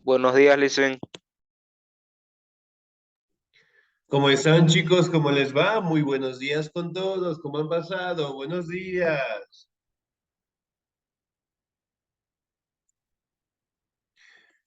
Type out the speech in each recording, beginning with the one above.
Buenos días, Licen. ¿Cómo están, chicos? ¿Cómo les va? Muy buenos días con todos. ¿Cómo han pasado? Buenos días.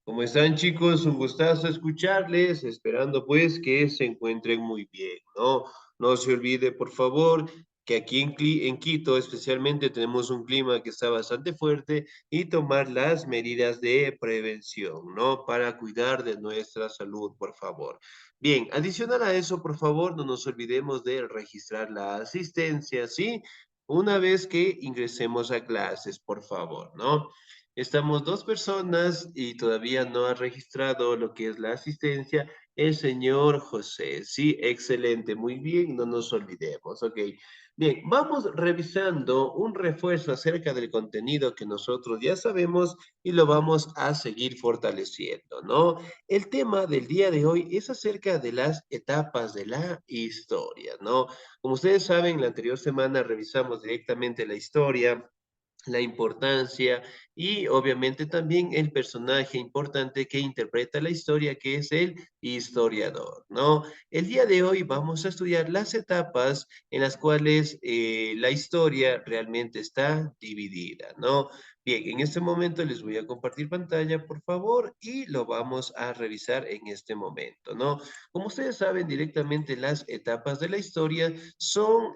¿Cómo están, chicos? Un gustazo escucharles, esperando pues que se encuentren muy bien, ¿no? No se olvide, por favor, que aquí en Quito especialmente tenemos un clima que está bastante fuerte y tomar las medidas de prevención, ¿no? Para cuidar de nuestra salud, por favor. Bien, adicional a eso, por favor, no nos olvidemos de registrar la asistencia, ¿sí? Una vez que ingresemos a clases, por favor, ¿no? Estamos dos personas y todavía no ha registrado lo que es la asistencia, el señor José. Sí, excelente, muy bien, no nos olvidemos. Ok, bien, vamos revisando un refuerzo acerca del contenido que nosotros ya sabemos y lo vamos a seguir fortaleciendo, ¿no? El tema del día de hoy es acerca de las etapas de la historia, ¿no? Como ustedes saben, la anterior semana revisamos directamente la historia, la importancia y obviamente también el personaje importante que interpreta la historia, que es el historiador, ¿no? El día de hoy vamos a estudiar las etapas en las cuales la historia realmente está dividida, ¿no? Bien, en este momento les voy a compartir pantalla, por favor, y lo vamos a revisar en este momento, ¿no? Como ustedes saben, directamente las etapas de la historia son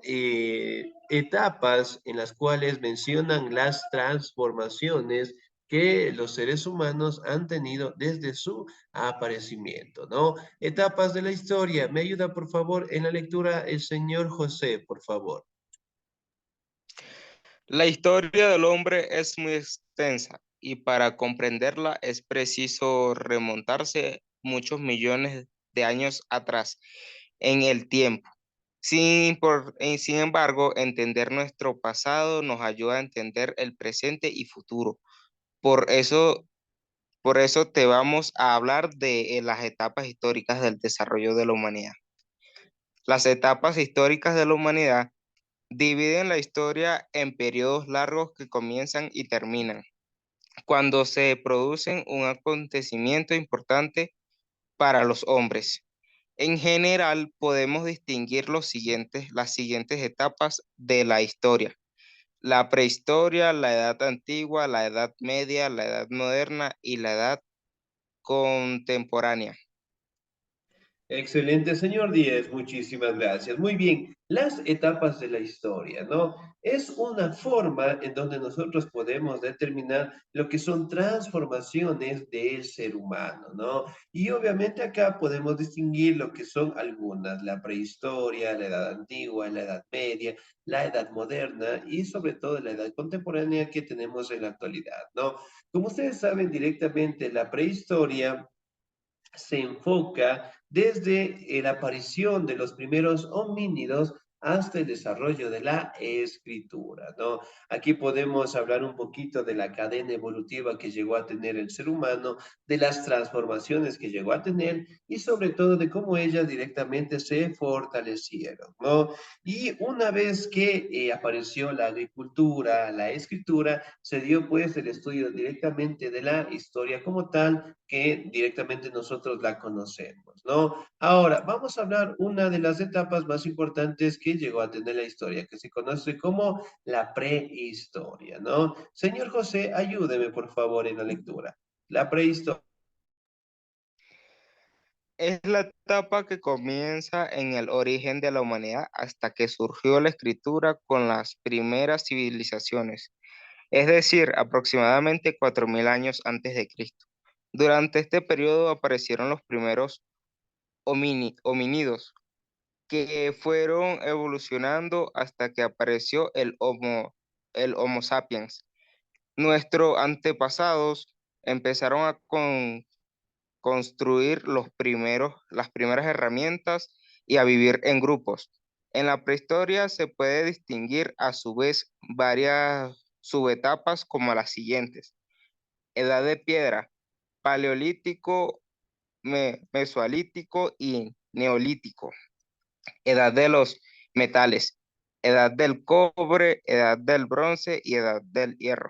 etapas en las cuales mencionan las transformaciones que los seres humanos han tenido desde su aparecimiento, ¿no? Etapas de la historia. ¿Me ayuda, por favor, en la lectura el señor José, por favor? La historia del hombre es muy extensa y para comprenderla es preciso remontarse muchos millones de años atrás en el tiempo. Sin embargo, entender nuestro pasado nos ayuda a entender el presente y futuro. Por eso, por eso te vamos a hablar de las etapas históricas del desarrollo de la humanidad. Las etapas históricas de la humanidad dividen la historia en periodos largos que comienzan y terminan, cuando se produce un acontecimiento importante para los hombres. En general, podemos distinguir las siguientes etapas de la historia: la prehistoria, la edad antigua, la edad media, la edad moderna y la edad contemporánea. Excelente, señor Díez, muchísimas gracias. Muy bien, las etapas de la historia, ¿no? Es una forma en donde nosotros podemos determinar lo que son transformaciones del ser humano, ¿no? Y obviamente acá podemos distinguir lo que son algunas, la prehistoria, la edad antigua, la edad media, la edad moderna y sobre todo la edad contemporánea que tenemos en la actualidad, ¿no? Como ustedes saben directamente, la prehistoria se enfoca desde la aparición de los primeros homínidos hasta el desarrollo de la escritura, ¿no? Aquí podemos hablar un poquito de la cadena evolutiva que llegó a tener el ser humano, de las transformaciones que llegó a tener y sobre todo de cómo ellas directamente se fortalecieron, ¿no? Y una vez que apareció la agricultura, la escritura, se dio pues el estudio directamente de la historia como tal, que directamente nosotros la conocemos, ¿no? Ahora, vamos a hablar una de las etapas más importantes que llegó a tener la historia, que se conoce como la prehistoria, ¿no? Señor José, ayúdeme por favor en la lectura. La prehistoria. Es la etapa que comienza en el origen de la humanidad hasta que surgió la escritura con las primeras civilizaciones, es decir, aproximadamente 4.000 años antes de Cristo. Durante este periodo aparecieron los primeros homínidos que fueron evolucionando hasta que apareció el Homo sapiens. Nuestros antepasados empezaron a construir las primeras herramientas y a vivir en grupos. En la prehistoria se puede distinguir a su vez varias subetapas como las siguientes: edad de piedra, paleolítico, mesolítico y neolítico; edad de los metales, edad del cobre, edad del bronce y edad del hierro.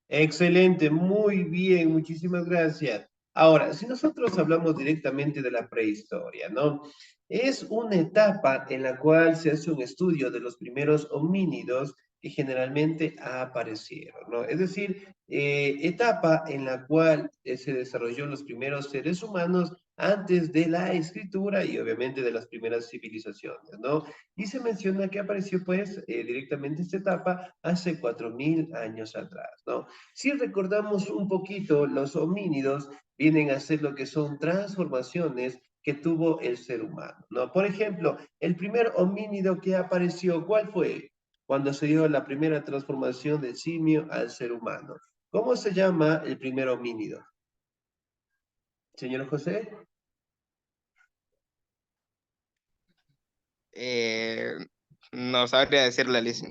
Excelente, muy bien, muchísimas gracias. Ahora, si nosotros hablamos directamente de la prehistoria, ¿no? Es una etapa en la cual se hace un estudio de los primeros homínidos que generalmente aparecieron, ¿no? Es decir, etapa en la cual se desarrolló los primeros seres humanos antes de la escritura y obviamente de las primeras civilizaciones, ¿no? Y se menciona que apareció pues directamente esta etapa hace 4.000 años atrás, ¿no? Si recordamos un poquito, los homínidos vienen a ser lo que son transformaciones que tuvo el ser humano, ¿no? Por ejemplo, el primer homínido que apareció, ¿cuál fue? Cuando se dio la primera transformación del simio al ser humano. ¿Cómo se llama el primer homínido? Señor José. Eh, no sabría decirle, Alicia.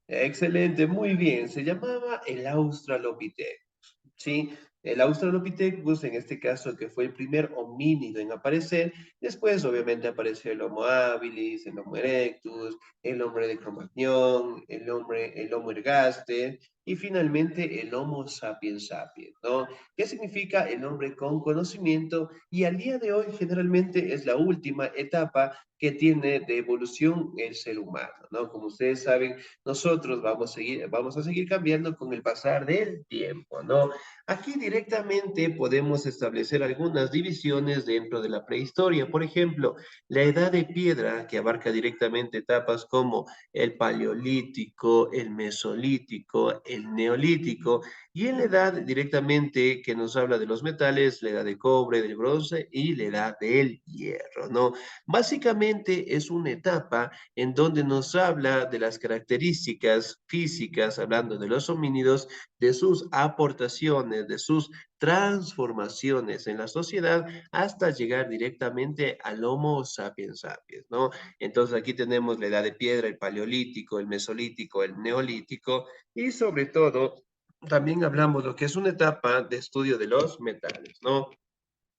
Excelente, muy bien. Se llamaba el Australopithecus. ¿Sí? El Australopithecus, en este caso, que fue el primer homínido en aparecer, después obviamente apareció el Homo habilis, el Homo erectus, el hombre de Cro-Magnon, el Homo ergaster y finalmente el Homo sapiens sapiens, ¿no? ¿Qué significa el hombre con conocimiento? Y al día de hoy generalmente es la última etapa que tiene de evolución el ser humano, ¿no? Como ustedes saben, nosotros vamos a seguir cambiando con el pasar del tiempo, ¿no? Aquí directamente podemos establecer algunas divisiones dentro de la prehistoria. Por ejemplo, la edad de piedra, que abarca directamente etapas como el paleolítico, el mesolítico, el neolítico, y en la edad directamente que nos habla de los metales, la edad de cobre, del bronce y la edad del hierro, ¿no? Básicamente es una etapa en donde nos habla de las características físicas, hablando de los homínidos, de sus aportaciones, de sus transformaciones en la sociedad, hasta llegar directamente al Homo sapiens sapiens, ¿no? Entonces aquí tenemos la edad de piedra, el paleolítico, el mesolítico, el neolítico y sobre todo también hablamos de lo que es una etapa de estudio de los metales, ¿no?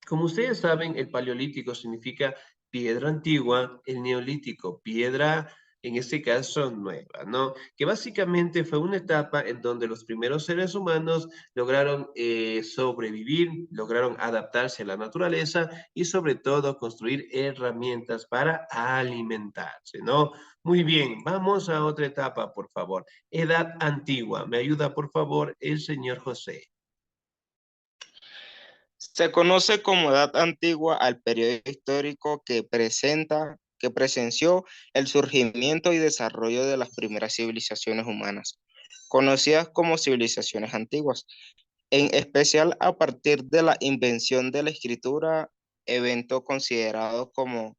Como ustedes saben, el paleolítico significa piedra antigua, el neolítico, piedra, en este caso, nueva, ¿no? Que básicamente fue una etapa en donde los primeros seres humanos lograron sobrevivir, lograron adaptarse a la naturaleza y sobre todo construir herramientas para alimentarse, ¿no? Muy bien, vamos a otra etapa, por favor. Edad antigua. ¿Me ayuda, por favor, el señor José? Se conoce como Edad Antigua al periodo histórico que presenció el surgimiento y desarrollo de las primeras civilizaciones humanas, conocidas como civilizaciones antiguas, en especial a partir de la invención de la escritura, evento considerado como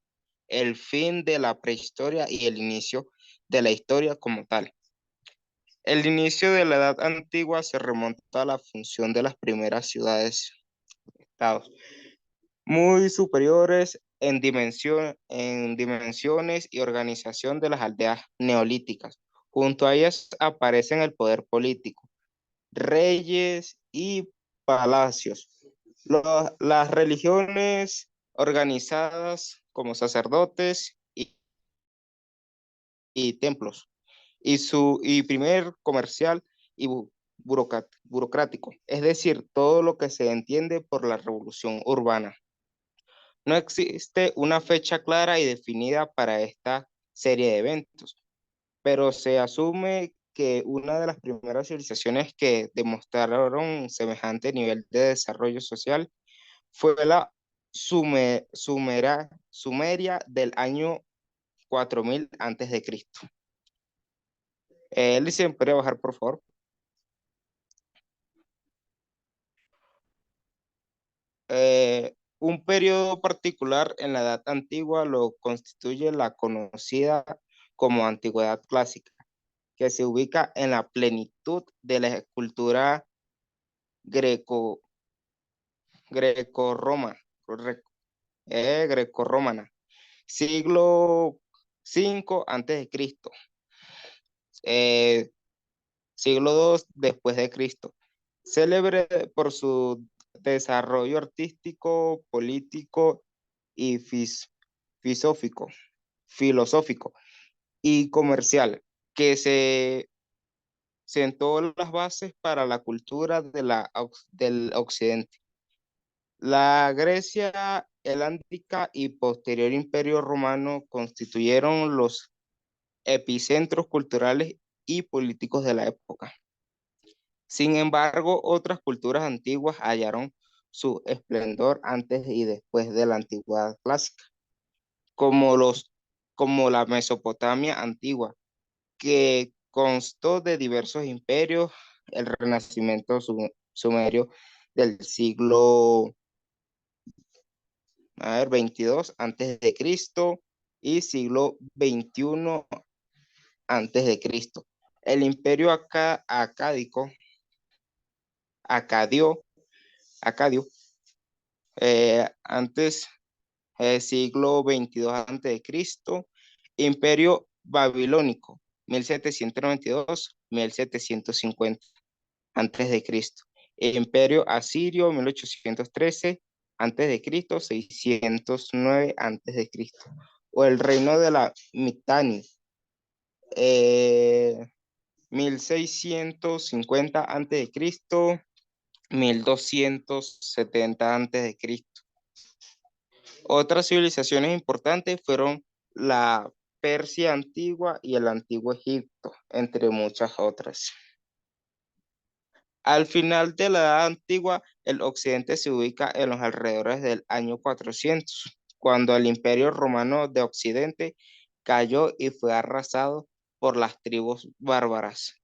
el fin de la prehistoria y el inicio de la historia como tal. El inicio de la Edad Antigua se remonta a la función de las primeras ciudades-estados muy superiores en dimensiones y organización de las aldeas neolíticas. Junto a ellas aparecen el poder político, reyes y palacios. Las religiones organizadas como sacerdotes y templos, y primer comercial y burocrático, es decir, todo lo que se entiende por la revolución urbana. No existe una fecha clara y definida para esta serie de eventos, pero se asume que una de las primeras civilizaciones que demostraron semejante nivel de desarrollo social fue la Sumeria del año 4000 antes de Cristo. Alicia, ¿podría bajar, por favor? Un periodo particular en la Edad Antigua lo constituye la conocida como Antigüedad Clásica, que se ubica en la plenitud de la cultura greco, greco-roma, greco-romana, siglo V antes de Cristo, eh, siglo II después de Cristo, célebre por su desarrollo artístico, político y filosófico y comercial, que se sentó las bases para la cultura del occidente. La Grecia helándica y posterior Imperio Romano constituyeron los epicentros culturales y políticos de la época. Sin embargo, otras culturas antiguas hallaron su esplendor antes y después de la antigüedad clásica, como, como la Mesopotamia antigua, que constó de diversos imperios, el Renacimiento sumerio del siglo 22 antes de Cristo y siglo 21 antes de Cristo. El imperio acádico, acadio, acadio, antes siglo 22 antes de Cristo, imperio babilónico, 1792-1750 antes de Cristo, imperio asirio, 1813 antes de Cristo, 609 antes de Cristo, o el reino de la Mitanni, 1650 antes de Cristo, 1270 antes de Cristo. Otras civilizaciones importantes fueron la Persia antigua y el antiguo Egipto, entre muchas otras. Al final de la Edad Antigua, el occidente se ubica en los alrededores del año 400, cuando el Imperio Romano de Occidente cayó y fue arrasado por las tribus bárbaras,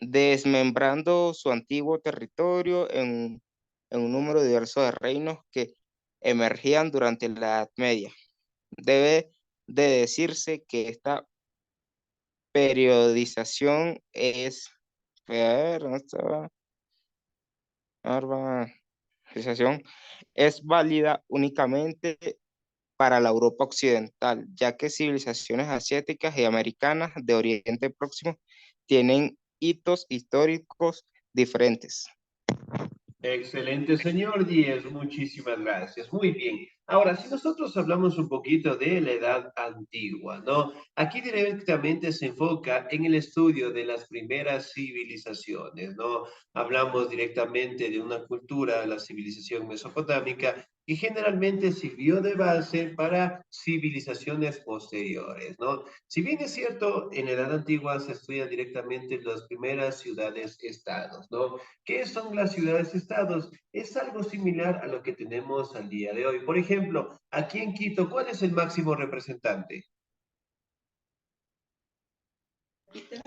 desmembrando su antiguo territorio en un número diverso de reinos que emergían durante la Edad Media. Debe de decirse que esta periodización es, a ver, ¿dónde estaba? Periodización es válida únicamente para la Europa occidental, ya que civilizaciones asiáticas y americanas de Oriente Próximo tienen hitos históricos diferentes. Excelente, señor Díez, muchísimas gracias. Muy bien. Ahora, si nosotros hablamos un poquito de la edad antigua, ¿no? Aquí directamente se enfoca en el estudio de las primeras civilizaciones, ¿no? Hablamos directamente de una cultura, la civilización mesopotámica, que generalmente sirvió de base para civilizaciones posteriores, ¿no? Si bien es cierto, en la edad antigua se estudian directamente las primeras ciudades-estados, ¿no? ¿Qué son las ciudades-estados? Es algo similar a lo que tenemos al día de hoy. Por ejemplo, aquí en Quito, ¿cuál es el máximo representante?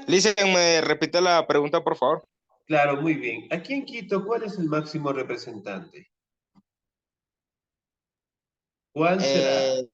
Listen, me repite la pregunta, por favor. Claro, muy bien. Aquí en Quito, ¿cuál es el máximo representante? ¿Cuál será? Eh,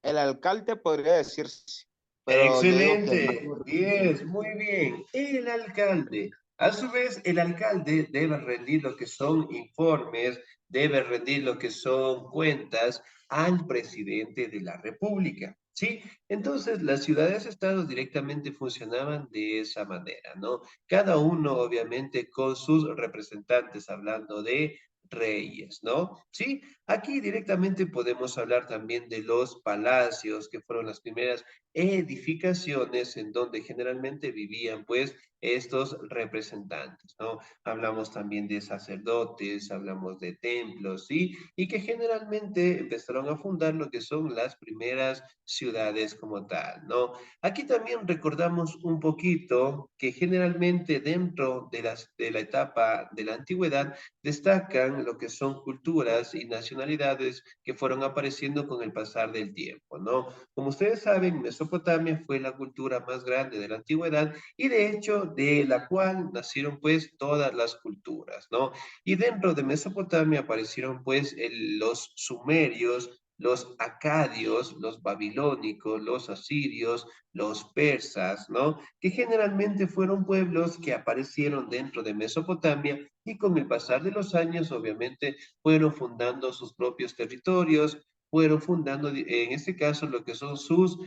el alcalde podría decirse, pero yo digo que el máximo Excelente, representante. 10, muy bien. El alcalde. A su vez, el alcalde debe rendir lo que son informes, debe rendir lo que son cuentas al presidente de la República. ¿Sí? Entonces, las ciudades-estados directamente funcionaban de esa manera, ¿no? Cada uno, obviamente, con sus representantes, hablando de reyes, ¿no? Sí, aquí directamente podemos hablar también de los palacios, que fueron las primeras edificaciones en donde generalmente vivían pues estos representantes, ¿no? Hablamos también de sacerdotes, hablamos de templos, ¿sí? Y que generalmente empezaron a fundar lo que son las primeras ciudades como tal, ¿no? Aquí también recordamos un poquito que generalmente dentro de la etapa de la antigüedad destacan lo que son culturas y nacionalidades que fueron apareciendo con el pasar del tiempo, ¿no? Como ustedes saben, Mesopotamia fue la cultura más grande de la antigüedad y de hecho de la cual nacieron pues todas las culturas, ¿no? Y dentro de Mesopotamia aparecieron pues los sumerios, los acadios, los babilónicos, los asirios, los persas, ¿no? Que generalmente fueron pueblos que aparecieron dentro de Mesopotamia y con el pasar de los años, obviamente, fueron fundando sus propios territorios, fueron fundando, en este caso, lo que son sus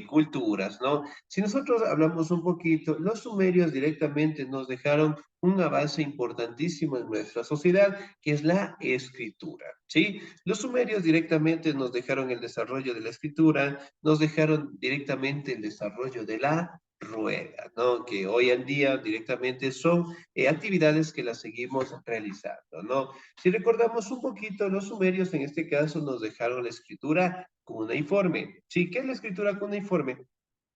culturas, ¿no? Si nosotros hablamos un poquito, los sumerios directamente nos dejaron un avance importantísimo en nuestra sociedad, que es la escritura, ¿sí? Los sumerios directamente nos dejaron el desarrollo de la escritura, nos dejaron directamente el desarrollo de la rueda, ¿no? Que hoy en día directamente son actividades que las seguimos realizando, ¿no? Si recordamos un poquito, los sumerios en este caso nos dejaron la escritura cuneiforme. ¿Sí? ¿Qué es la escritura cuneiforme?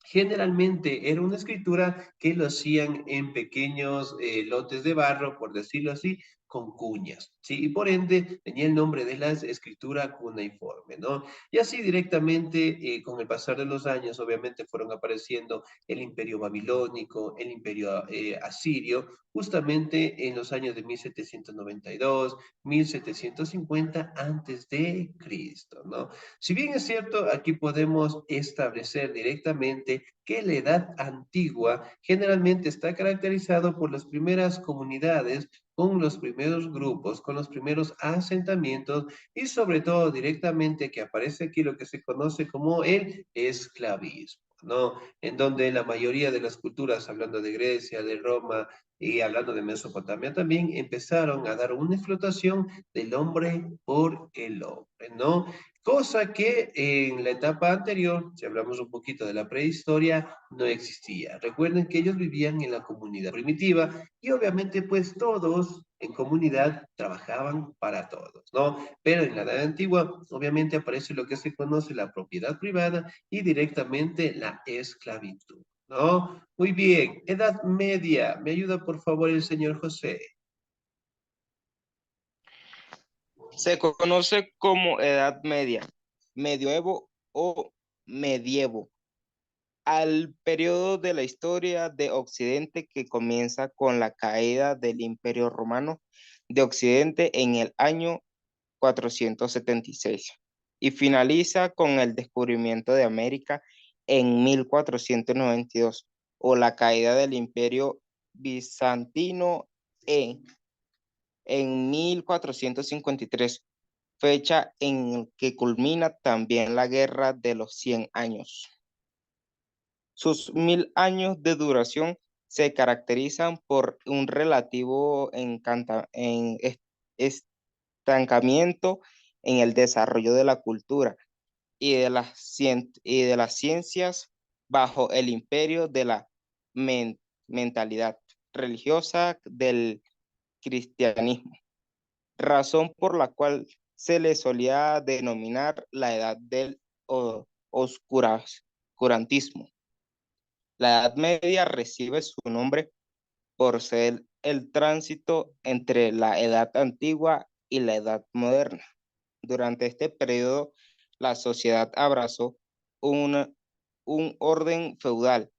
Generalmente era una escritura que lo hacían en pequeños lotes de barro, por decirlo así, con cuñas, ¿sí? Y por ende tenía el nombre de la escritura cuneiforme, ¿no? Y así directamente, con el pasar de los años, obviamente fueron apareciendo el imperio babilónico, el imperio asirio, justamente en los años de 1792, 1750 antes de Cristo, ¿no? Si bien es cierto, aquí podemos establecer directamente que la edad antigua generalmente está caracterizado por las primeras comunidades, con los primeros grupos, con los primeros asentamientos y sobre todo directamente que aparece aquí lo que se conoce como el esclavismo, ¿no? En donde la mayoría de las culturas, hablando de Grecia, de Roma y hablando de Mesopotamia también, empezaron a dar una explotación del hombre por el hombre, ¿no? Cosa que en la etapa anterior, si hablamos un poquito de la prehistoria, no existía. Recuerden que ellos vivían en la comunidad primitiva y obviamente pues todos en comunidad trabajaban para todos, ¿no? Pero en la edad antigua obviamente aparece lo que se conoce la propiedad privada y directamente la esclavitud, ¿no? Muy bien, Edad Media. ¿Me ayuda por favor el señor José? Se conoce como Edad Media, Medioevo o Medievo, al periodo de la historia de Occidente que comienza con la caída del Imperio Romano de Occidente en el año 476 y finaliza con el descubrimiento de América en 1492 o la caída del Imperio Bizantino en 1453, fecha en que culmina también la Guerra de los 100 años. Sus 1000 años de duración se caracterizan por un relativo estancamiento en el desarrollo de la cultura y de las ciencias bajo el imperio de la mentalidad religiosa del cristianismo, razón por la cual se le solía denominar la edad del oscurantismo. La Edad Media recibe su nombre por ser el tránsito entre la Edad Antigua y la Edad Moderna. Durante este periodo, la sociedad abrazó una- un orden feudal,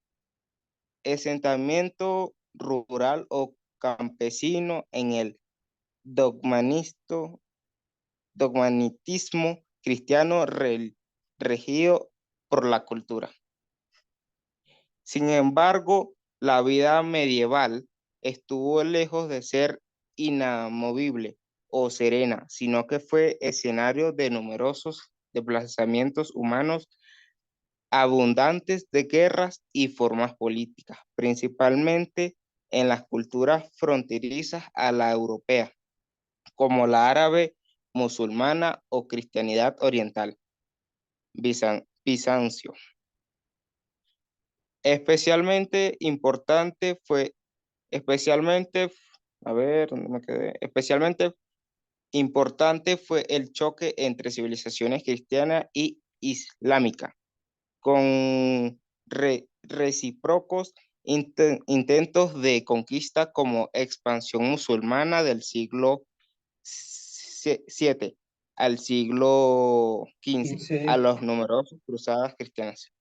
asentamiento rural o campesino en el dogmanisto- dogmatismo cristiano regido por la cultura. Sin embargo, la vida medieval estuvo lejos de ser inamovible o serena, sino que fue escenario de numerosos desplazamientos humanos, abundantes de guerras y formas políticas, principalmente en las culturas fronterizas a la europea, como la árabe, musulmana o cristianidad oriental, Bizancio. Especialmente importante fue Especialmente, a ver, ¿dónde me quedé? Especialmente importante fue el choque entre civilizaciones cristiana y islámica, con recíprocos intentos de conquista como expansión musulmana del siglo VII al siglo XV, a 15. los numerosas cruzadas cristianas.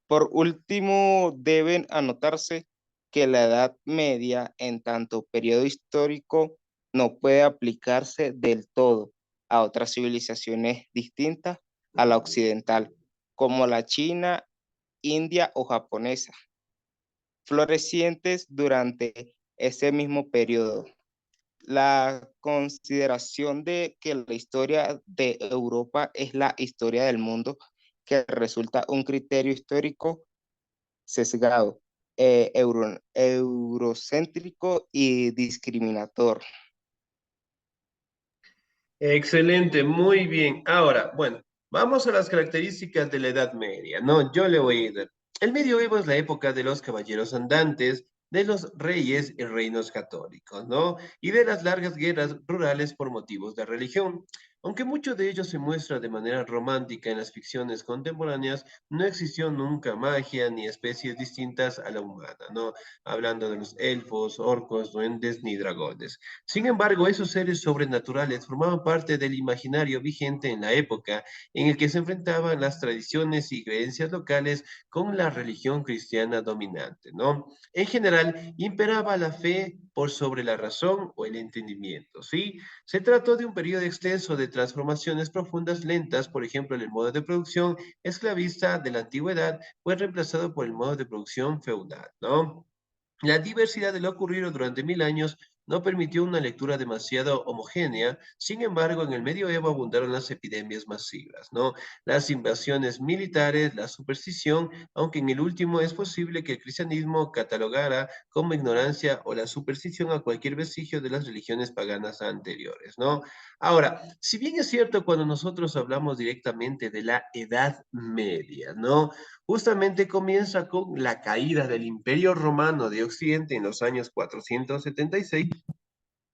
Por último, deben anotarse que la Edad Media, en tanto periodo histórico, no puede aplicarse del todo a otras civilizaciones distintas a la occidental, como la China, India o japonesa, florecientes durante ese mismo periodo. La consideración de que la historia de Europa es la historia del mundo, que resulta un criterio histórico sesgado, eurocéntrico y discriminador. Excelente, muy bien. Ahora, bueno. Vamos a las características de la Edad Media, ¿no? Yo le voy a ir. El medioevo es la época de los caballeros andantes, de los reyes y reinos católicos, ¿no? Y de las largas guerras rurales por motivos de religión. Aunque mucho de ello se muestra de manera romántica en las ficciones contemporáneas, no existió nunca magia ni especies distintas a la humana, ¿no? Hablando de los elfos, orcos, duendes ni dragones. Sin embargo, esos seres sobrenaturales formaban parte del imaginario vigente en la época en el que se enfrentaban las tradiciones y creencias locales con la religión cristiana dominante, ¿no? En general, imperaba la fe por sobre la razón o el entendimiento, ¿sí? Se trató de un periodo extenso de transformaciones profundas lentas, por ejemplo, el modo de producción esclavista de la antigüedad fue reemplazado por el modo de producción feudal, ¿no? La diversidad de lo ocurrido durante 1000 años no permitió una lectura demasiado homogénea, sin embargo, en el medioevo abundaron las epidemias masivas, ¿no? Las invasiones militares, la superstición, aunque en el último es posible que el cristianismo catalogara como ignorancia o la superstición a cualquier vestigio de las religiones paganas anteriores, ¿no? Ahora, si bien es cierto cuando nosotros hablamos directamente de la Edad Media, ¿no? Justamente comienza con la caída del Imperio Romano de Occidente en los años 476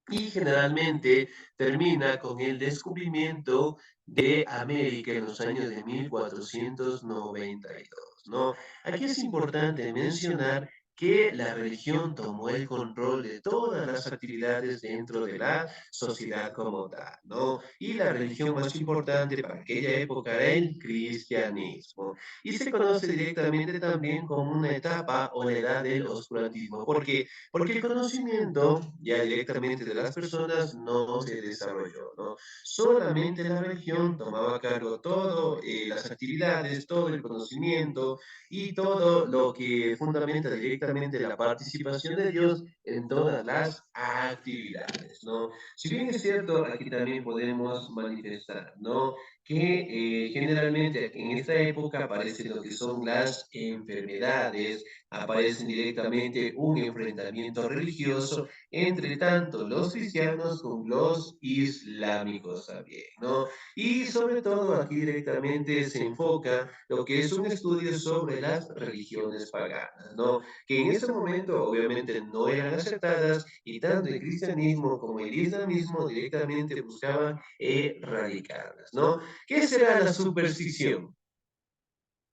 y generalmente termina con el descubrimiento de América en los años de 1492, ¿no? Aquí es importante mencionar que la religión tomó el control de todas las actividades dentro de la sociedad como tal, ¿no? Y la religión más importante para aquella época era el cristianismo. Y se conoce directamente también como una etapa o la edad del oscurantismo, porque el conocimiento ya directamente de las personas no se desarrolló, ¿no? Solamente la religión tomaba a cargo todo, las actividades, todo el conocimiento y todo lo que fundamenta directamente la participación de Dios en todas las actividades, ¿no? Si bien es cierto, aquí también podemos manifestar, ¿no? Que generalmente en esta época aparecen lo que son las enfermedades, aparecen directamente un enfrentamiento religioso entre tanto los cristianos con los islámicos también, ¿no? Y sobre todo aquí directamente se enfoca lo que es un estudio sobre las religiones paganas, ¿no? Que en ese momento obviamente no eran aceptadas y tanto el cristianismo como el islamismo directamente buscaban erradicarlas, ¿no? ¿Qué será la superstición?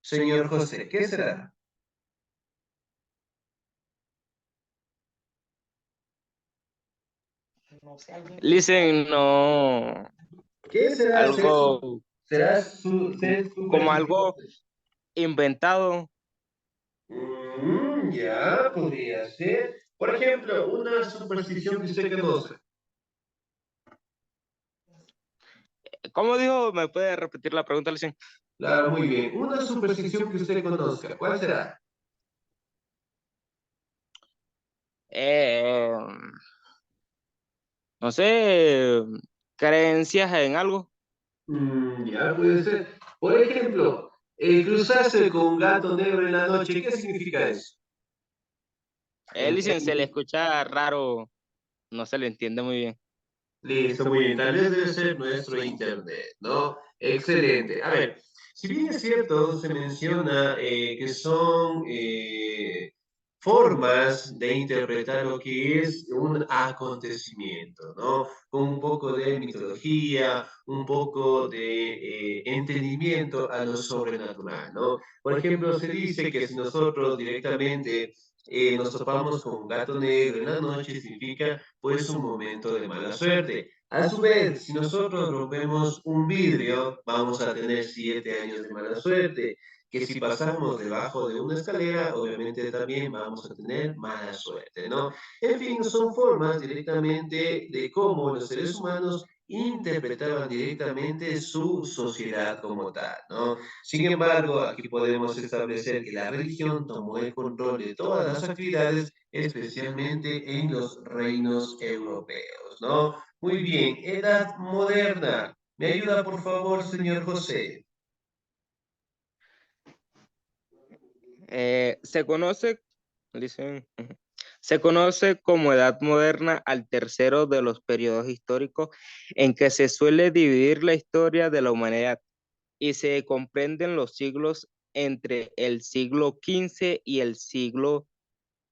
Señor José, ¿qué será? Listen, no, ¿Qué será algo ser como supersticioso? algo inventado. Ya, podría ser. Por ejemplo, una superstición que usted conozca. ¿Cómo dijo? ¿Me puede repetir la pregunta, listen? Claro, muy bien. Una superstición que usted conozca. ¿Cuál será? Eh, no sé, creencias en algo. Ya puede ser. Por ejemplo, cruzarse con un gato negro en la noche, ¿qué significa eso? Listen, se le ¿Entiende? escucha raro, no se le entiende muy bien. Listo, muy bien. Tal vez debe ser nuestro internet, ¿no? Excelente. A ver, si bien es cierto, se menciona que son formas de interpretar lo que es un acontecimiento, ¿no? Con un poco de mitología, un poco de entendimiento a lo sobrenatural, ¿no? Por ejemplo, se dice que si nosotros directamente nos topamos con un gato negro en la noche, significa pues un momento de mala suerte. A su vez, si nosotros rompemos un vidrio, vamos a tener 7 años de mala suerte. Que si pasamos debajo de una escalera, obviamente también vamos a tener mala suerte, ¿no? En fin, son formas directamente de cómo los seres humanos interpretaban directamente su sociedad como tal, ¿no? Sin embargo, aquí podemos establecer que la religión tomó el control de todas las actividades, especialmente en los reinos europeos, ¿no? Muy bien, edad moderna. ¿Me ayuda, por favor, señor José? Se conoce, listen, ujú, se conoce como Edad Moderna al tercero de los periodos históricos en que se suele dividir la historia de la humanidad. y se comprenden los siglos entre el siglo XV y el siglo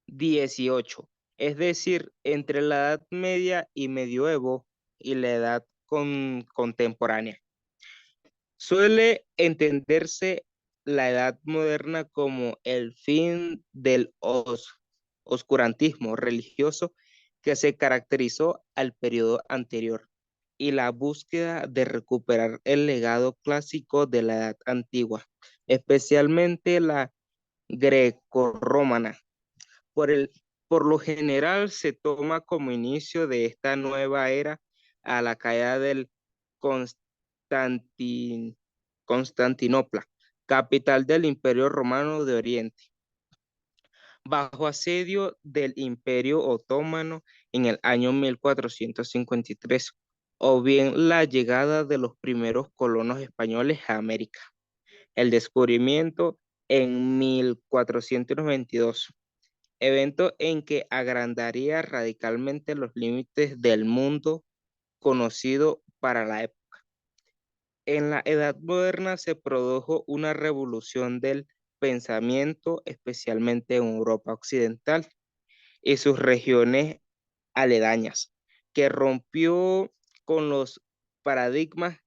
XVIII, es decir, entre la Edad Media y Medioevo y la Edad contemporánea. Suele entenderse la Edad Moderna como el fin del oscurantismo religioso que se caracterizó al periodo anterior y la búsqueda de recuperar el legado clásico de la Edad Antigua, especialmente la grecorromana. Por el, por lo general se toma como inicio de esta nueva era a la caída del Constantin- Constantinopla, capital del Imperio Romano de Oriente, bajo asedio del Imperio Otomano en el año 1453, o bien la llegada de los primeros colonos españoles a América. El descubrimiento en 1492, evento en que agrandaría radicalmente los límites del mundo conocido para la época. En la Edad Moderna se produjo una revolución del pensamiento, especialmente en Europa Occidental y sus regiones aledañas, que rompió con los paradigmas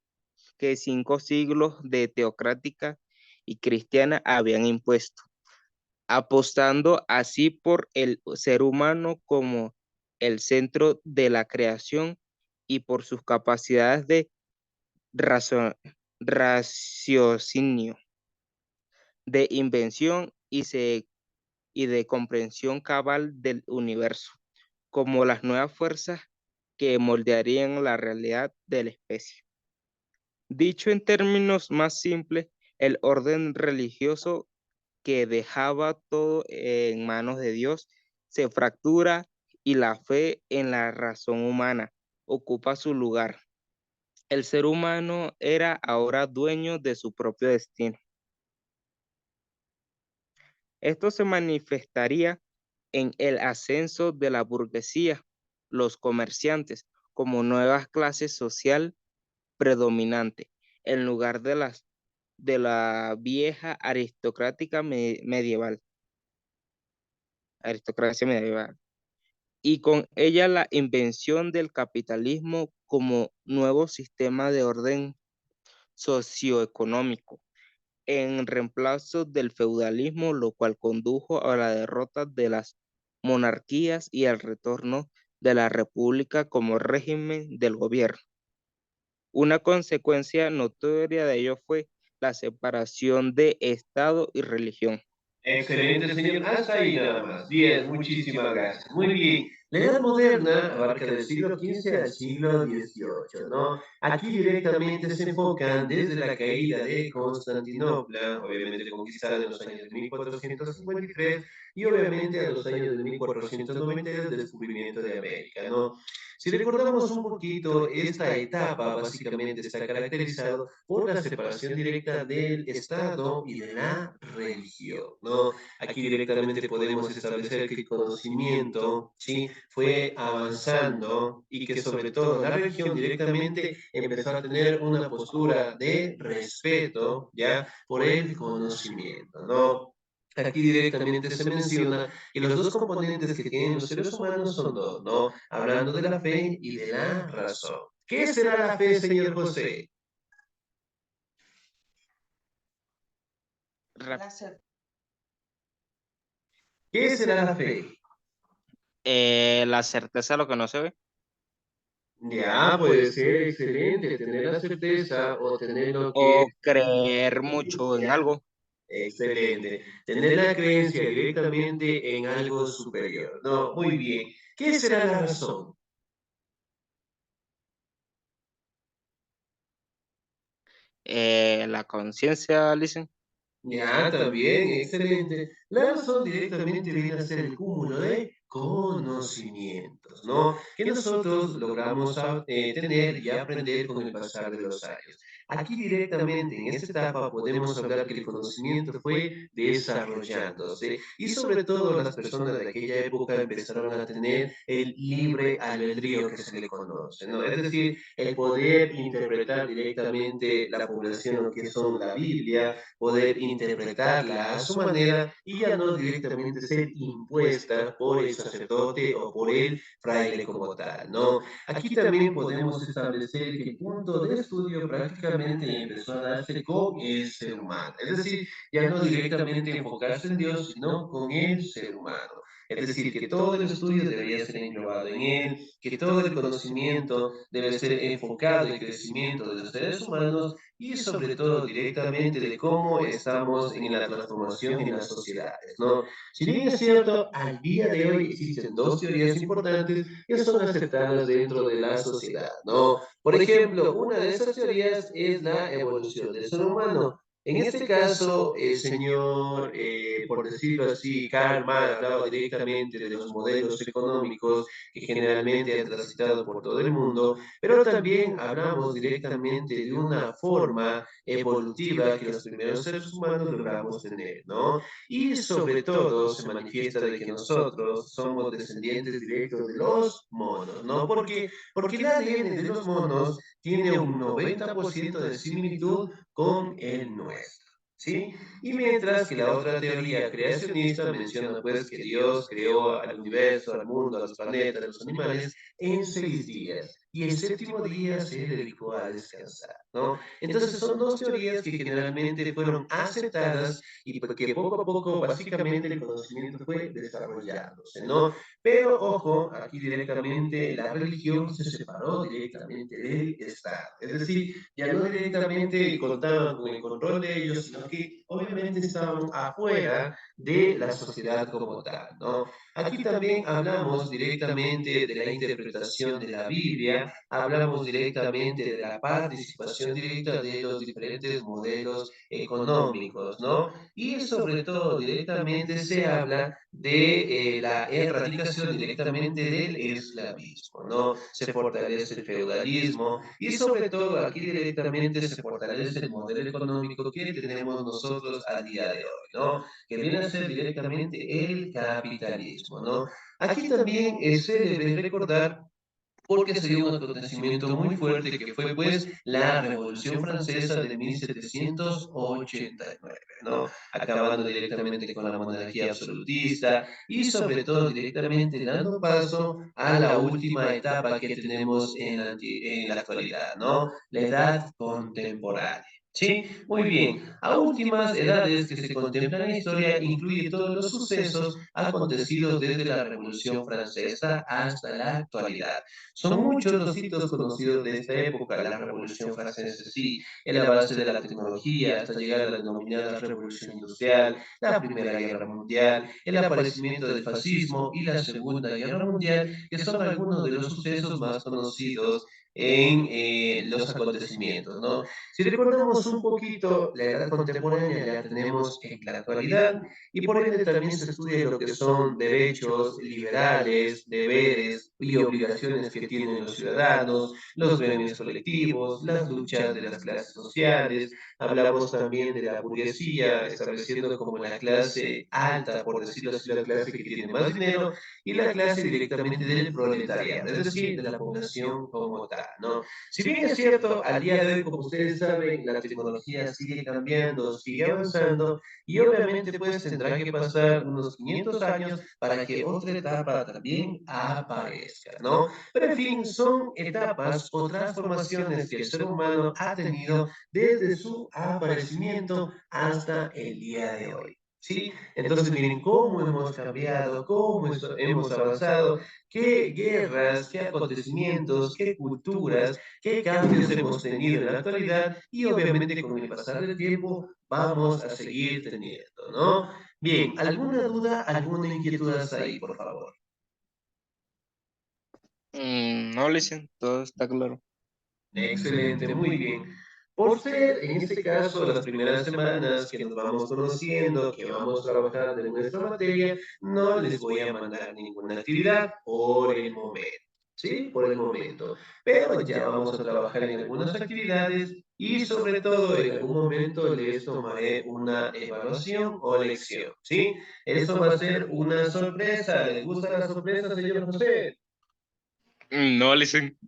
que 5 siglos de teocrática y cristiana habían impuesto, apostando así por el ser humano como el centro de la creación y por sus capacidades de razo- raciocinio, de invención y de comprensión cabal del universo, como las nuevas fuerzas que moldearían la realidad de la especie. Dicho en términos más simples, el orden religioso que dejaba todo en manos de Dios se fractura y la fe en la razón humana ocupa su lugar. El ser humano era ahora dueño de su propio destino. Esto se manifestaría en el ascenso de la burguesía, los comerciantes, como nueva clase social predominante, en lugar de la vieja aristocracia medieval, y con ella la invención del capitalismo como nuevo sistema de orden socioeconómico en reemplazo del feudalismo, lo cual condujo a la derrota de las monarquías y al retorno de la república como régimen del gobierno. Una consecuencia notoria de ello fue la separación de Estado y religión. Excelente, señor. Hasta ahí nada más. Bien, muchísimas gracias. Muy bien. La Edad Moderna abarca del siglo XV al siglo XVIII, ¿no? Aquí directamente se enfocan desde la caída de Constantinopla, obviamente conquistada en los años de 1453, y obviamente a los años de 1490 el descubrimiento de América, ¿no? Si recordamos un poquito, esta etapa básicamente está caracterizada por la separación directa del Estado y de la religión, ¿no? Aquí directamente podemos establecer que el conocimiento, ¿sí? Fue avanzando y que sobre todo la religión directamente empezó a tener una postura de respeto, ¿ya? Por el conocimiento, ¿no? Aquí directamente se menciona que los dos componentes que tienen los seres humanos son dos, ¿no? Hablando de la fe y de la razón. ¿Qué será la fe, señor José? Ra- ¿Qué será la fe? la certeza de lo que no se ve, Ya, puede ser excelente tener la certeza o tener lo que es o creer mucho en algo. excelente. Tener la creencia directamente en algo superior. No, muy bien. ¿Qué será la razón? La conciencia, dicen. Ya, también, excelente. La razón directamente viene a ser el cúmulo de conocimientos, ¿no? Que nosotros logramos tener y aprender con el pasar de los años. Aquí directamente en esta etapa podemos hablar que el conocimiento fue desarrollándose y sobre todo las personas de aquella época empezaron a tener el libre albedrío que se le conoce, ¿no? Es decir, el poder interpretar directamente la población, lo que son la Biblia, poder interpretarla a su manera y ya no directamente ser impuesta por el sacerdote o por el fraile como tal, ¿no? Aquí también podemos establecer que el punto de estudio prácticamente empezó a darse con el ser humano, es decir, ya no directamente enfocarse en Dios, sino con el ser humano. Es decir, que todo el estudio debería ser englobado en él, que todo el conocimiento debe ser enfocado en el crecimiento de los seres humanos y sobre todo directamente de cómo estamos en la transformación en las sociedades, ¿no? Si bien es cierto, al día de hoy existen dos teorías importantes que son aceptadas dentro de la sociedad, ¿no? Por ejemplo, una de esas teorías es la evolución del ser humano. En este caso, el señor, por decirlo así, Karl Marx hablaba directamente de los modelos económicos que generalmente han transitado por todo el mundo, pero también hablamos directamente de una forma evolutiva que los primeros seres humanos logramos tener, ¿no? Y sobre todo se manifiesta de que nosotros somos descendientes directos de los monos, ¿no? Porque el ADN de los monos tiene un 90% de similitud con el nuestro. ¿Sí? Y mientras que la otra teoría creacionista menciona pues que Dios creó al universo, al mundo, a los planetas, a los animales en 6 días. Y el séptimo día se dedicó a descansar, ¿no? Entonces son dos teorías que generalmente fueron aceptadas y porque poco a poco básicamente el conocimiento fue desarrollándose, ¿no? Pero ojo, aquí directamente la religión se separó directamente del Estado. Es decir, ya no directamente contaban con el control de ellos, sino que obviamente estaban afuera de la sociedad como tal, ¿no? Aquí también hablamos directamente de la interpretación de la Biblia, hablamos directamente de la participación directa de los diferentes modelos económicos, ¿no? Y sobre todo directamente se habla de la erradicación directamente del esclavismo, ¿no? Se fortalece el feudalismo y sobre todo aquí directamente se fortalece el modelo económico que tenemos nosotros a día de hoy, ¿no? Que viene a ser directamente el capitalismo, ¿no? Aquí también se debe recordar porque se dio un acontecimiento muy fuerte que fue pues la Revolución Francesa de 1789, ¿no? Acabando directamente con la monarquía absolutista y sobre todo directamente dando paso a la última etapa que tenemos en la actualidad, ¿no? La edad contemporánea. Sí, muy bien. A últimas edades que se contemplan en la historia incluye todos los sucesos acontecidos desde la Revolución Francesa hasta la actualidad. Son muchos los hitos conocidos de esta época, la Revolución Francesa, sí, el avance de la tecnología hasta llegar a la denominada Revolución Industrial, la Primera Guerra Mundial, el aparecimiento del fascismo y la Segunda Guerra Mundial, que son algunos de los sucesos más conocidos en los acontecimientos, ¿no? Si recordamos un poquito la edad contemporánea, ya tenemos en la actualidad y por ende también se estudia lo que son derechos liberales, deberes y obligaciones que tienen los ciudadanos, los gremios colectivos, las luchas de las clases sociales. Hablamos también de la burguesía, estableciendo como la clase alta, por decirlo así, la clase que tiene más dinero, y la clase directamente del proletariado, es decir, de la población como tal, ¿no? Si bien es cierto, al día de hoy, como ustedes saben, la tecnología sigue cambiando, sigue avanzando, y obviamente pues tendrá que pasar unos 500 años para que otra etapa también aparezca, ¿no? Pero en fin, son etapas o transformaciones que el ser humano ha tenido desde su aparecimiento hasta el día de hoy. ¿Sí? Entonces, miren cómo hemos cambiado, cómo hemos avanzado, qué guerras, qué acontecimientos, qué culturas, qué cambios hemos tenido en la actualidad y obviamente con el pasar del tiempo vamos a seguir teniendo, ¿no? Bien, ¿alguna duda, alguna inquietud hasta ahí, por favor? No, listen, todo está claro. Excelente, muy bien. Por ser, en este caso, las primeras semanas que nos vamos conociendo, que vamos trabajando en nuestra materia, no les voy a mandar ninguna actividad por el momento, ¿sí? Por el momento. Pero ya vamos a trabajar en algunas actividades y sobre todo en algún momento les tomaré una evaluación o lección, ¿sí? Eso va a ser una sorpresa. ¿Les gusta la sorpresa, señor José? No, listen.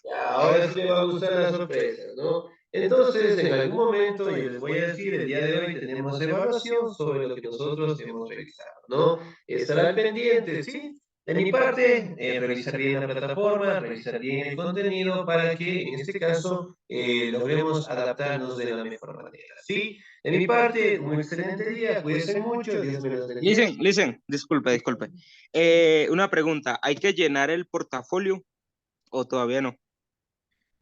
Ya, ahora sí le va a gustar la sorpresa, ¿no? Entonces, en algún momento, yo les voy a decir, el día de hoy tenemos evaluación sobre lo que nosotros hemos revisado, ¿no? Estará al pendiente, ¿sí? De mi parte, revisar bien la plataforma, revisar bien el contenido para que, en este caso, logremos adaptarnos de la mejor manera, ¿sí? De mi parte, un excelente día, cuídense mucho, Dios me los bendiga. Listen, disculpe. Una pregunta, ¿hay que llenar el portafolio o todavía no?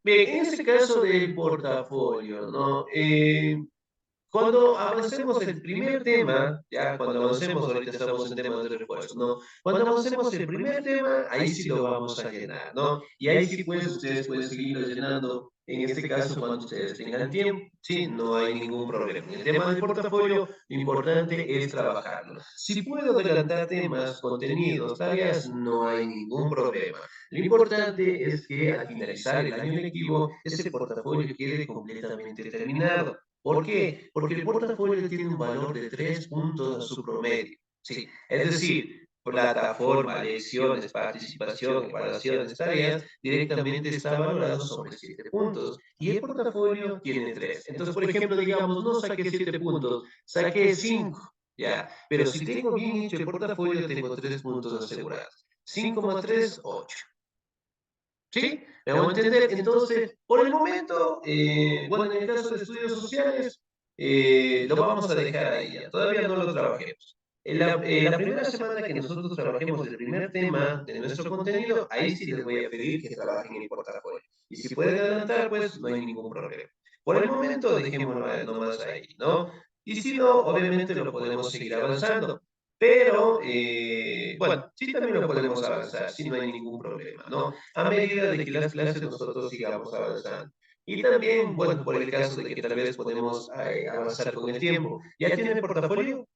Bien, en este caso del portafolio, ¿no? Cuando avancemos el primer tema, ya cuando avancemos, ahorita estamos en temas de refuerzo, ¿no? Cuando avancemos el primer tema, ahí sí lo vamos a llenar, ¿no? Y ahí sí, pues, ustedes pueden seguirlo llenando, en este caso, cuando ustedes tengan tiempo, sí, no hay ningún problema. En el tema del portafolio, lo importante es trabajarlo. Si puedo adelantar temas, contenidos, tareas, no hay ningún problema. Lo importante es que al finalizar el año lectivo, ese portafolio quede completamente terminado. ¿Por qué? Porque el portafolio tiene un valor de 3 puntos a su promedio. Sí, es decir, plataforma, lecciones, participación, evaluaciones, tareas, directamente está valorado sobre 7 puntos. Y el portafolio tiene 3. Entonces, por ejemplo, digamos, no saqué 7 puntos, saqué 5. Ya, pero si tengo bien hecho el portafolio, tengo 3 puntos asegurados. 5 más 3, 8. ¿Sí? ¿Me hago entender? Entonces, por el momento, bueno, en el caso de estudios sociales, lo vamos a dejar ahí ya. Todavía no lo trabajemos. La primera semana que nosotros trabajemos el primer tema de nuestro contenido, ahí sí les voy a pedir que trabajen en el portafolio. Y si pueden adelantar, pues no hay ningún problema. Por el momento, dejémoslo nomás ahí, ¿no? Y si no, obviamente lo podemos seguir avanzando. Pero, bueno, sí también lo podemos avanzar, sí, no hay ningún problema, ¿no? A medida de que las clases nosotros sigamos avanzando. Y también, bueno, por el caso de que tal vez podemos avanzar con el tiempo. ¿Ya tiene el portafolio?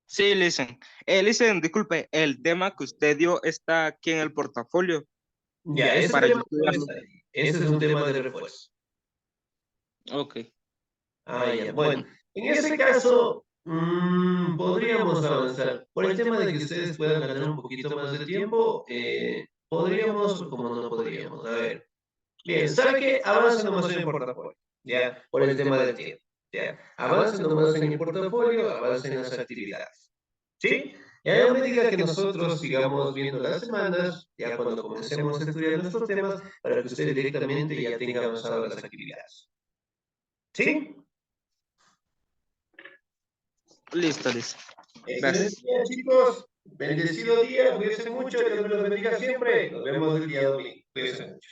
Sí, listen, disculpe, el tema que usted dio está aquí en el portafolio Ya, ese para yo tema no estudiarlo. está ahí. Ese es un tema de refuerzo. Ok. Ah, ya, bueno. En ese caso, podríamos avanzar. Por el tema de que ustedes puedan ganar un poquito más de tiempo, podríamos, como no podríamos, a ver. Bien, ¿sabe qué? Avance nomás en el portafolio, ¿ya? Por el tema del tiempo, ¿ya? Avance nomás en el portafolio, avance en las actividades, ¿sí? Y a medida que nosotros sigamos viendo las semanas, ya cuando comencemos a estudiar nuestros temas, para que usted directamente ya tenga avanzado las actividades, ¿sí? Listo. Excelente Gracias. día, chicos. Bendecido día, cuídense mucho, Dios me los bendiga siempre. Nos vemos el día domingo. Cuídense mucho.